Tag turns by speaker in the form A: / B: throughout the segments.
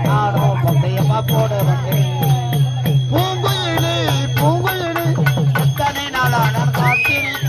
A: நானும் பந்தயமா போட வந்தேன். பூங்குயிலே பூங்குயிலே இத்தனை நாளா நான் காத்திருக்கேன்.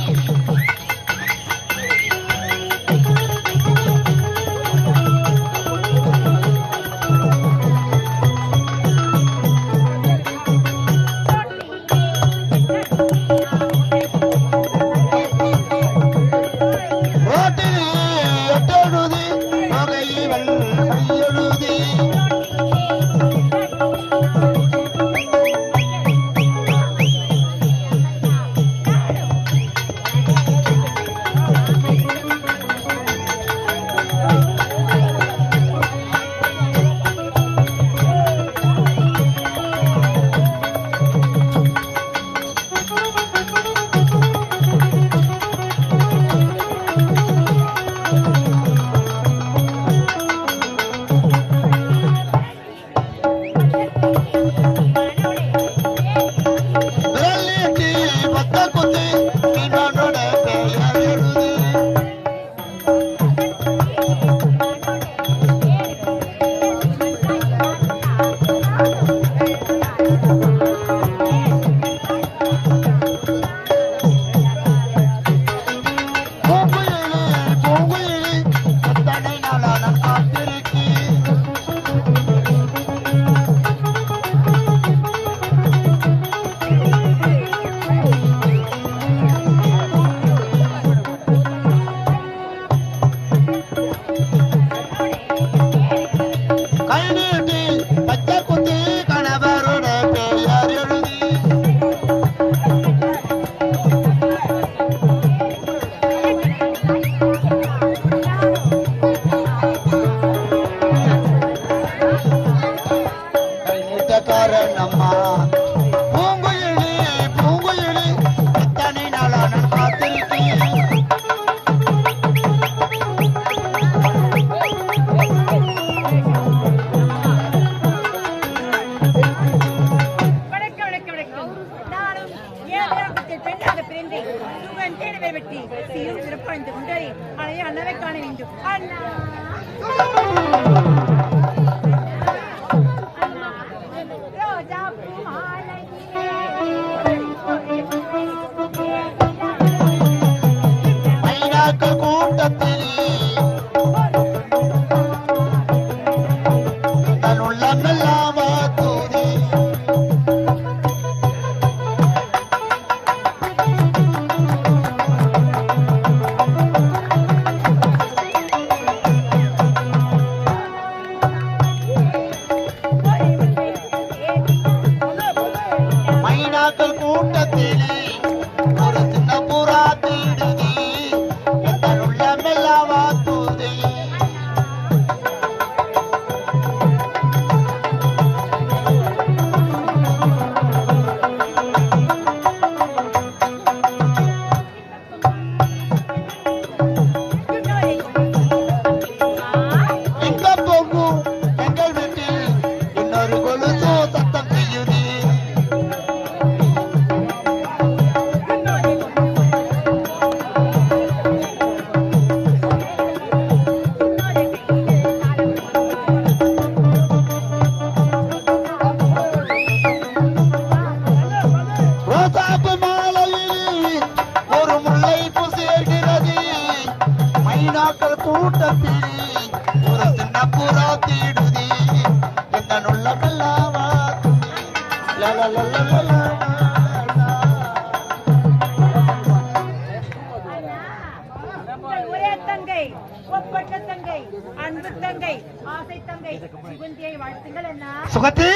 B: சுகத்தி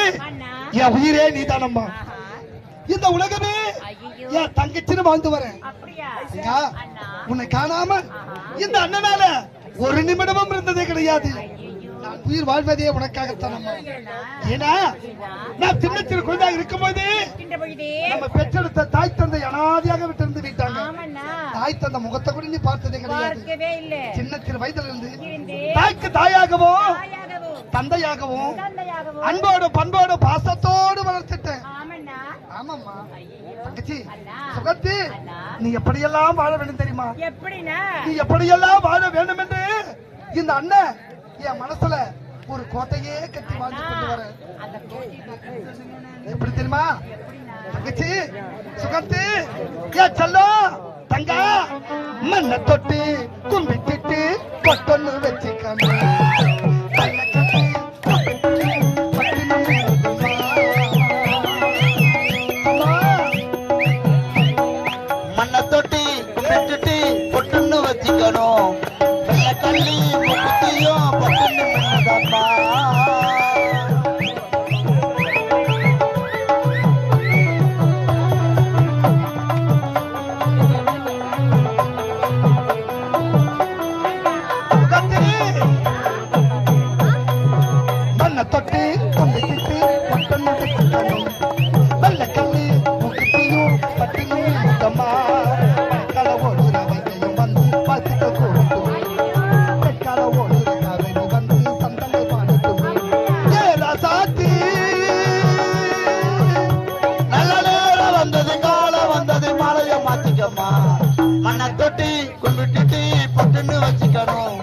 B: என் உயிரே நீதானம்மா. இந்த உலகமே என் தங்கச்சின்னு வாழ்ந்து வரேன். உன்னை காணாம இந்த அண்ணனால ஒரு நிமிடமும் இருந்ததே கிடையாது. நான் உயிர் வாழ்வதே உனக்காகத்தானம்மா. ஏன்னா நான் சின்ன சிறு குழந்தையாக இருக்கும் போது நம்ம பெற்றெடுத்த தாய் தந்தை அனாதையாக விட்டிருந்து விட்டாங்க. தாய் தந்தை முகத்தை கூட நீ பார்த்ததே கிடையாது. சின்ன சிறு வயதுல இருந்து தாய்க்கு தாயாகவோ தந்தையாகவும் அன்போடு பண்போடு பாசத்தோடு வளர்த்துட்டேன். ஆமாம்மா தங்கச்சி சுகத்தி, நீ எப்படியெல்லாம் வாழ வேண்டும் தெரியுமா? நீ எப்படியெல்லாம் வாழ வேண்டும் என்று இந்த அண்ணன் என் மனசுல ஒரு கோட்டையே கட்டி வாழ்ந்து கொண்டு வரேன். எப்படி தெரியுமா தங்கச்சி சுகத்து ஏன் செல்லம் தங்க மண்ணை தொட்டு கும்பிட்டு பொட்டொன்னு வச்சுக்கணும்.
A: மண்ணை தொட்டி கும்பிட்டுட்டு பொட்டுன்னு வச்சுக்கணும். வெள்ளை கள்ளி முக்குத்தியும் பொட்டுன்னு மின்னுதம்மா.
B: மண்ணை தொட்டு கும்பிட்டு பொட்டொன்னு வச்சுக்கணும். வெள்ளை கள்ளி முக்குத்தியும் பட்டுன்னு மின்னுதம்மா.
A: மண்ணை தொட்டி கும்பிட்டுட்டு பொட்டுன்னு வச்சுக்கணும்.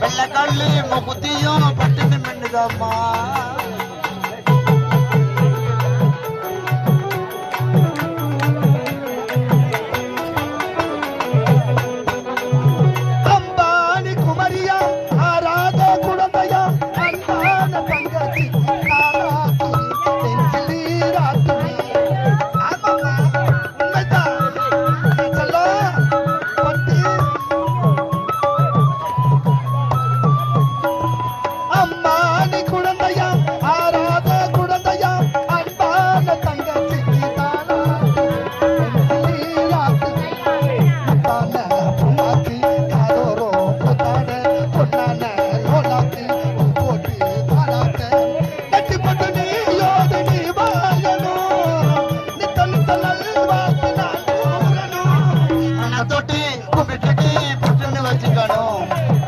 A: வெள்ளை கல்லு முக்குத்தியும் பட்டுன்னு மின்னுதம்மா.
B: அம்பானி குமரியா ஆராத குழந்தையா அன்பான தங்கச்சி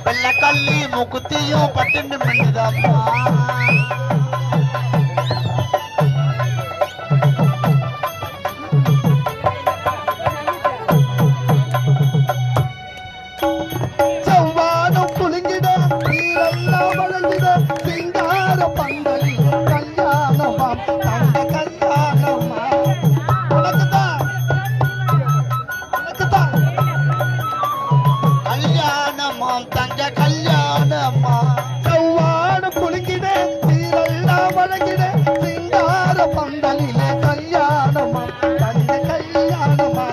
B: வெள்ளை கல்லி முக்குத்தியும் பட்டுன்னு மின்னுதம்மா. செவ்வானம் குலுங்கிட நீரெல்லாம் வழங்கிட சிங்கார பந்தலி கல்யாணமாம் தங்க கல்யாணமா. உனக்குதான்
A: கல்யாணமாம் தங்க கல்யாணமா.
B: செவ்வானம் குலுங்கிட நீரெல்லாம் வழங்கிட சிங்கார பந்தலிலே கல்யாணமாம் தங்க கல்யாணமா.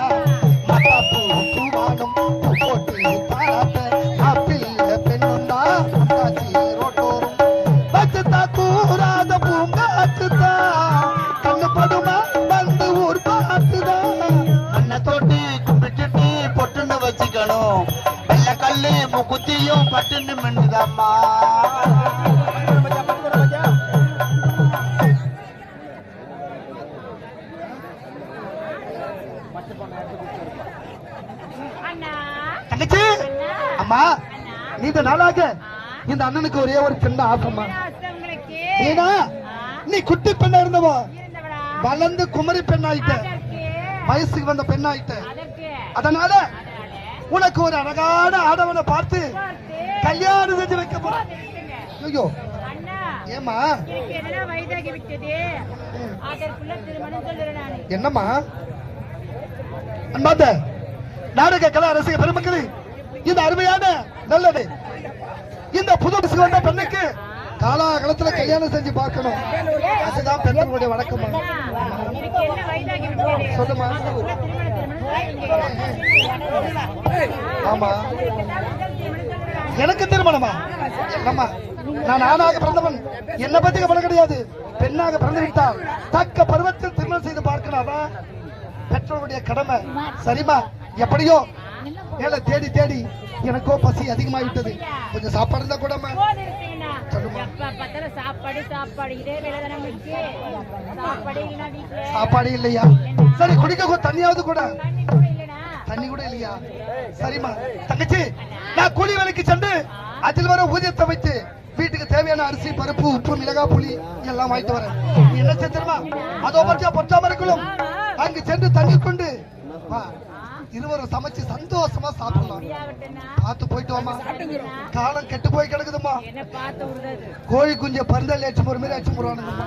B: மத்தாப்பூ பூவானம் போட்டு பாராட்ட ஆப்பிள் பெண்ணுண்டா அந்தாச்சி ரோட்டோரும் பச்சுத்தா கூறாத பூங்காத்துதா கண்ணு படுமா வந்து ஊர் பார்த்துதா.
A: மண்ணை தொட்டி கும்பிட்டுட்டு பொட்டுன்னு வச்சுக்கணும். வெள்ளை கல்லு முக்குத்தியும் பட்டுன்னு மின்னுதம்மா.
B: தங்கச்சி அம்மா நீண்ட நாளாக இந்த அண்ணனுக்கு ஒரே ஒரு சின்ன ஆசைம்மா. ஏன்னா நீ குட்டி பெண்ணா இருந்தவா வளர்ந்து குமரி பெண்ணாயிட்ட, வயசுக்கு வந்த பெண்ணாயிட்ட. அதனால உனக்கு ஒரு அழகான ஆடவனை பார்த்து கல்யாணம் செஞ்சு வைக்க போறேன். ஐயோ ஏமா என்னம்மா அன்பார்ந்த நாடக கலா ரசிக பெருமக்களே, இந்த அருமையான நல்லது இந்த புது வந்த பெண்ணுக்கு காலாகாலத்துல கல்யாணம் செஞ்சு பார்க்கணும். அதுதான் பெண்களுடைய வழக்கமா. சொல்லுமா. ஆமா எனக்கு திருமணமா? என்னம்மா நான் ஆணாக பிறந்தவன், என்ன பத்தி கவலை கிடையாது. பெண்ணாக பிறந்து விட்டால் தக்க பருவத்தில் திருமணம் செய்து பார்க்கலாமா பெற்றோருடைய கடமை. சரிமா எப்படியோ ஏழை தேடி தேடி எனக்கோ பசி அதிகமாகிட்டது. கொஞ்சம் சாப்பாடு இருந்தா கூட சாப்பாடு இல்லையா? சரி குடிக்க தண்ணியாவது கூட தண்ணி கூட இல்லையா? சரிம்மா தங்கச்சி நான் கூலி வேலைக்கு சென்று அதில் வர ஊதியத்தை வைத்து வீட்டுக்கு தேவையான அரிசி பருப்பு உப்பு மிளகா புளி எல்லாம் வாங்கிட்டு வரேன். நீ என்ன செஞ்சிருமா அதோ பற்றியா பொற்றாம இருக்கணும். அங்கு சென்று தண்ணி கொண்டு வா. இருவரும் சமைச்சு சந்தோஷமா சாப்பிடலாம். பார்த்து போயிட்டு வாமா. காலம் கெட்டு போய் கிடக்குதுமா. கோழி குஞ்ச பருந்தல் ஏற்று போற மாதிரி அடிச்சு போடுவானுங்கம்மா.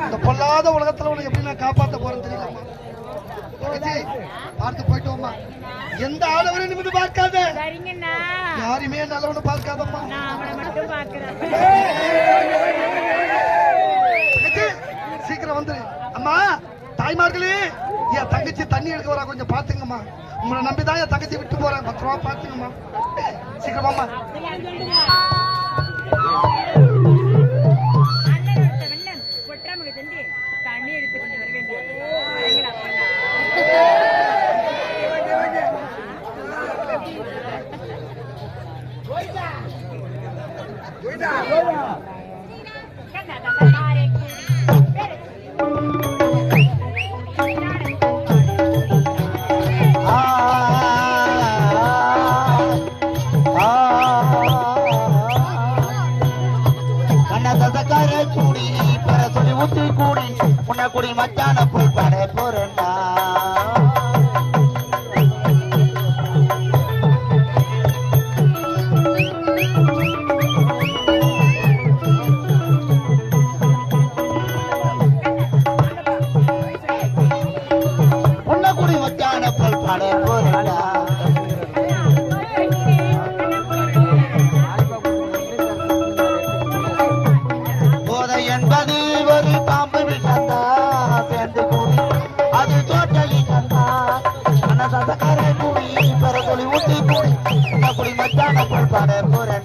B: இந்த பொல்லாத உலகத்துல உனக்கு எப்படி நான் காப்பாத்த போறேன்னு தெரியலம்மா. பார்த்து போயிட்டு வாமா. எந்த ஆளவரையும் நிமிந்து பார்க்காத. யாருமே நல்லவனு பார்க்காதம்மா. சீக்கிரம் வந்துரு. அம்மா தாய்மார்களே, என் தங்கச்சி தண்ணி எடுக்க வரா, கொஞ்சம் பாத்துங்கம்மா. உங்களை நம்பிதான் என் தங்கச்சி விட்டு போறேன். 10 ரூபா பாத்துங்கம்மா. சீக்கிரமாம்மா.
C: தண்ணி எடுத்துக்கொண்டு வர வேண்டிய
A: கூடி பெற சொல்லி ஊத்தி கூடி உன்னை கூடி மச்சான போய் பட போறா. உன்னை கூடி மச்சான போய் பட போறா. என்பது ஒரு பாம்பு விஷந்தா சேர்ந்து கூடி அது தோட்டலி கந்தா அனசதக்கார கூடி பெறதொழி ஊட்டி கூடி குடி மச்சான போய் பாட போறா.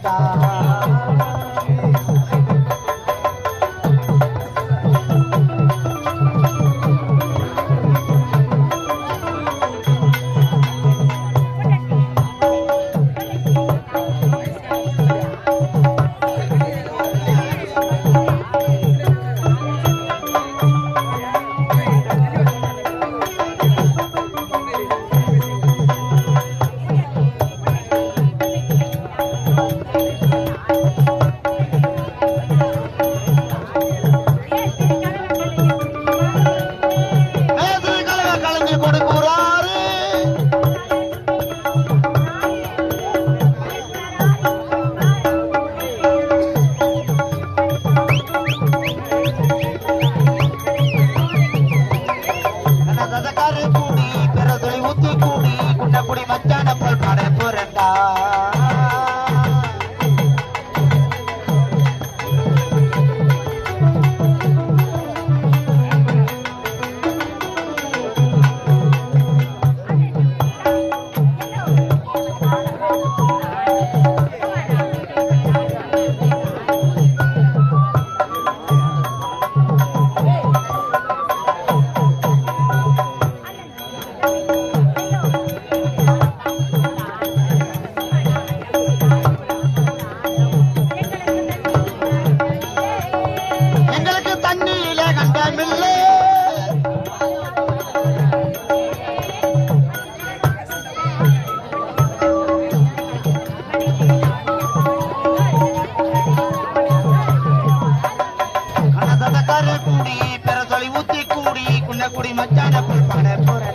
A: குடி மச்சான போய் பாட போறா.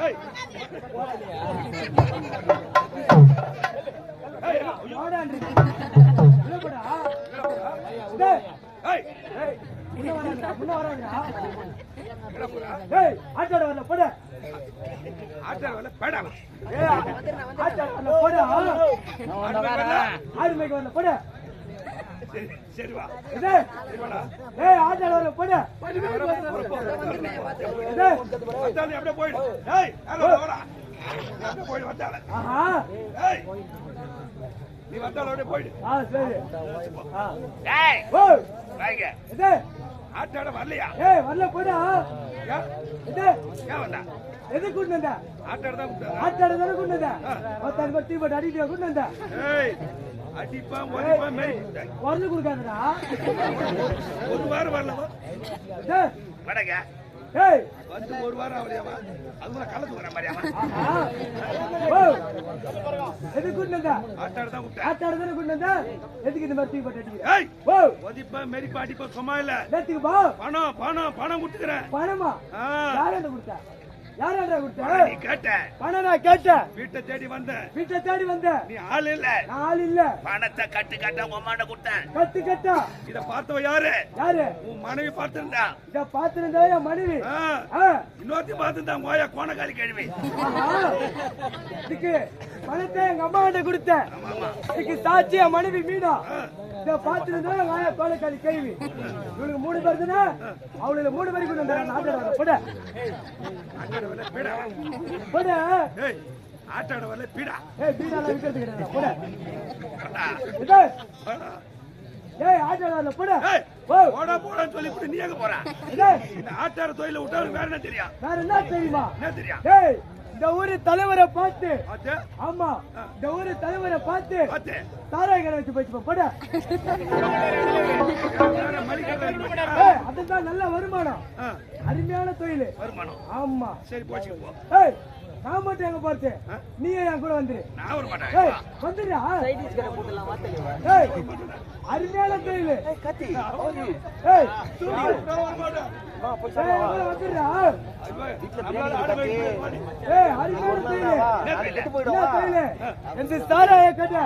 A: Hey!
D: டேய்
E: ஏய்
D: ஏய் முன்ன வராங்கடா
E: எங்கடா போற
D: ஏய் ஆட்டோட வரல போடு
E: ஆட்டர் வரல பேடா
D: ஏய் ஆட்டோட வரல போடு ஆடு மேய்க்க வரல போடு
E: சரி சரி வா
D: டேய் ஏய் ஆட்டோட வரல போடு டேய்
E: வந்தாலே அப்படியே போயிடு ஏய் ஹலோ வாடா அப்படியே போயிடு வந்தாலே
D: ஆஹா
E: ஏய் நீ வந்தாலே அப்படியே போயிடு
D: சரி
E: ஏய்
D: ஓ
E: வாங்க
D: டேய்
E: ஆட்டோட வரலையா
D: ஏய் வரல போடு
E: ஏன்
D: டேய்
E: ஏன் வந்தா
D: எது கூட்டு வந்த
E: ஆட்டோட தான் கூப்பிட்டா
D: ஆட்டோட தான கூட்டு வந்த மொத்தம் பத்தி போட்டு அடிட்டு கூட்டு வந்த
E: ஏய் அடிப்பா ஒடிப்பா மேய்
D: வரல குடுக்காதடா
E: ஒரு வாரம் வரலவா
D: டேய்
E: வடங்க
D: ஏய்
E: வந்து ஒரு வாரம் ஆவலையாவா அதுல கலந்து வர மாதிரியாவா
D: ஆஹா ஓ எது கூட்டு வந்த
E: ஆட்டோட தான் கூப்பிட்டா
D: ஆட்டோட தான கூட்டு வந்த எதுக்கு இந்த மாதிரி தூக்கி போட்டு அடிக்கிற
E: ஏய்
D: ஓ
E: ஒதிப்பா மெரிப்பா அடிப்பா சும்மா இல்ல
D: நேத்துக்கு பா
E: பணம் பணம் பணம் கொடுத்துக்கிறேன்
D: பணமா
E: ஆ,
D: யாரண்ட கொடுத்த யாரண்ட கொடுத்த
E: நீ கேட்ட
D: பணம் நான் கேட்டேன்
E: வீட்டை தேடி வந்த
D: வீட்டை தேடி வந்த
E: நீ ஆள் இல்ல
D: ஆள் இல்ல
E: பணத்தை கட்டு கட்ட உங்க அம்மாண்ட கொடுத்தேன்
D: கட்டு கட்டா
E: இத பார்த்தவ யாரு
D: யாரு
E: உன் மனைவி பார்த்திருந்தா
D: இத பாத்துறதா என் மனைவி
E: ஆ,
D: ஆ
E: இன்னொருத்தி பார்த்திருந்தா கோயா கோணக்காலி கழுவி
D: ஆஹா. இதுக்கு பணத்தை எங்க அம்மா கிட்ட கொடுத்தேன் இதுக்கு சாட்சி என் மனைவி மீனா இத பாத்துறதா வாயா கோலக்காலி கேள்வி இவனுக்கு 3 பேர் தானே அவளுக்கு 3 பேருக்கு கொண்டு வந்தா நாட்டோட போட
E: ஆட்டோட வரல பீடா
D: போட
E: ஏய் ஆட்டோட வரல பீடா
D: ஏய் பீடால விக்கிறது கிடையாது போட
E: கரெக்டா?
D: இது
E: ஆ.
D: ஏய் ஆட்டோல போட
E: ஏய்
D: ஓ
E: போடா போடான்னு சொல்லிவிட்டு நீ எங்க போற
D: இது
E: இந்த ஆட்டார தொழில விட்டாலும் வேற என்ன தெரியும்
D: வேற என்ன தெரியுமா
E: என்ன தெரியும்
D: ஏய் இந்த ஊரு தலைவரை பார்த்து
E: ஆச்சு
D: ஆமா இந்த ஊரு தலைவரை பார்த்து
E: ஆச்சு
D: தாராய் கடை வச்சு போச்சு போட
E: வேற மளிகை
D: ஏய் அதுதான் நல்ல வருமானம் அருமையான தொழில்
E: வருமானம்
D: ஆமா
E: சரி போச்சு போ
D: ஏய் நான் மட்டும் எங்க போறது நீ என் கூட வந்துரு
E: நான் வர மாட்டேன்
D: ஏய் வந்துடுறா ஏய் அருமையான தொழில் ஏய் ஏய் வந்துடுறா
E: நம்மளால ஆட வைக்க
D: ஏய் அருமையான தொழில் இந்த சாராய கடை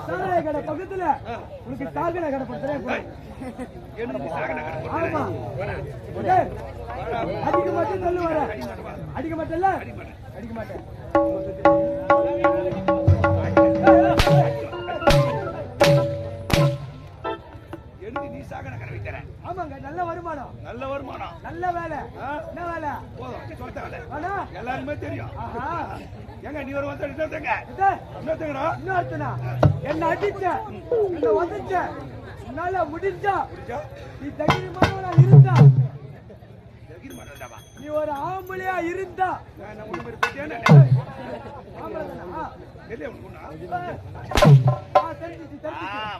D: சாராய கடை பக்கத்துல உனக்கு சாகன கடை பண்றேன்
E: எனக்கு சாகன கடை
D: ஆமா ஏய், அடிக்க மாட்டேன் சொல்லு வர அடிக்க மாட்டேன்ல அடிக்க மாட்டேன்
E: எனக்கு நீ சாகன கடை வைக்கிற
D: ஆமாங்க நல்ல வருமானம்
E: நல்ல வருமானம்
D: நல்ல வேலை என்ன வேலை
E: போதும் சொல்லிட்டாங்க
D: வேணா
E: எல்லாருமே தெரியும்
D: ஆஹா
E: எங்க நீ ஒரு வந்து இன்னொருத்தங்க
D: இது
E: இன்னொருத்தங்கடா
D: இன்னொருத்தனா என்ன அடிச்ச என்ன வந்துச்ச என்னால முடிஞ்சா
E: புரிஞ்சா
D: நீ தைரியமானவனா இருந்தா
E: ஜகிர் மாட்டேன்டாவா
D: நீ ஒரு ஆம்பளையா இருந்தா
E: நான் நம்ம மாதிரி பத்தியானே
D: ஆம்பளைதானா?
E: தெரியல உனக்கு
D: தெரிஞ்சிச்சு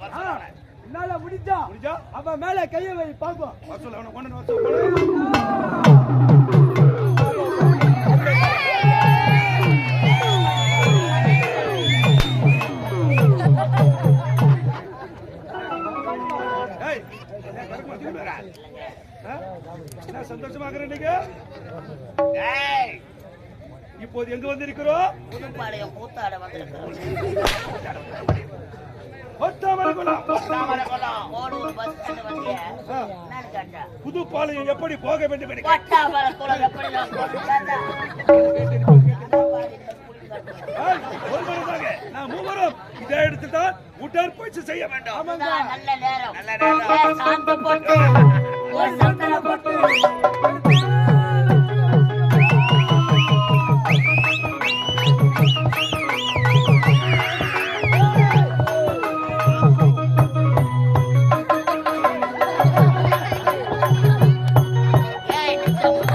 E: வரசொல்ல
D: என்னால முடிஞ்சா
E: புரிஞ்சா
D: அவன் மேல கைய வை பாப்போம்
E: வரசொல்ல அவனை கொண்டு வரசொல்ல ஏய் என்ன கருக்கு மாத்திட்டு வரா என்ன சந்தோஷமாக நீங்க ஏய் இப்போது எங்க வந்திருக்கிறோம்
A: புதுப்பாளையம் கூத்தாட வந்திருக்கிறோம்.
E: ஒத்தாமரகுளம்
A: ஓடூர் பஸ் ஸ்டாண்ட் வண்டிய என்னன்னு கேட்டா
E: புதுப்பாளையம் எப்படி போக வேண்டும் என்று
A: பட்டாமரக்குளம் எப்படி நான் போட்டுட்டாண்டா?
E: ஏய், ஒருவருமாக நாம் மூவரும் இதே இடத்தில் தான் உடற்பயிற்சி செய்ய வேண்டும்
A: அதுதான் நல்ல நேரம்.
E: நல்ல நேரம்.
A: சாந்து போட்டு ஒரு சந்தன போட்டு ஏய், நிச்சயம்.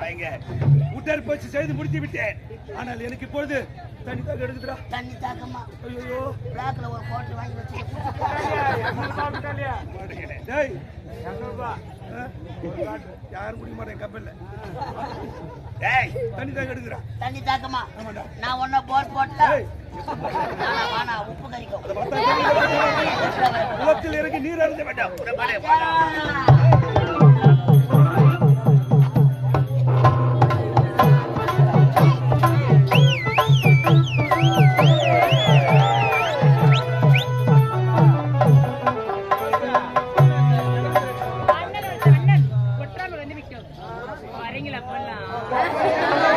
E: வாங்க. உடற்பயிற்சி செய்து முடித்து விட்டேன். ஆனால் எனக்கு இப்பொழுது தண்ணி தாக எடுக்குதுடா.
A: தண்ணி தாக்கமா
E: ஐயோ
A: பிளாக்ல ஒரு கோட்டை வாங்கி வச்சு
E: டேய் யாரும் குடிக்க மாட்டேன் கப்பல்ல. டேய் தண்ணி தாக எடுக்குறா.
A: தண்ணி தாக்கமா நான் ஒன்ன போட் போட்டா வானா உப்பு கறிக்கும்
E: குளத்தில் இறங்கி நீர் அருந்த வேண்டாம்.
C: அண்ணன் ஒற்றாம வந்து விட்டோம் வரீங்களா போலாம்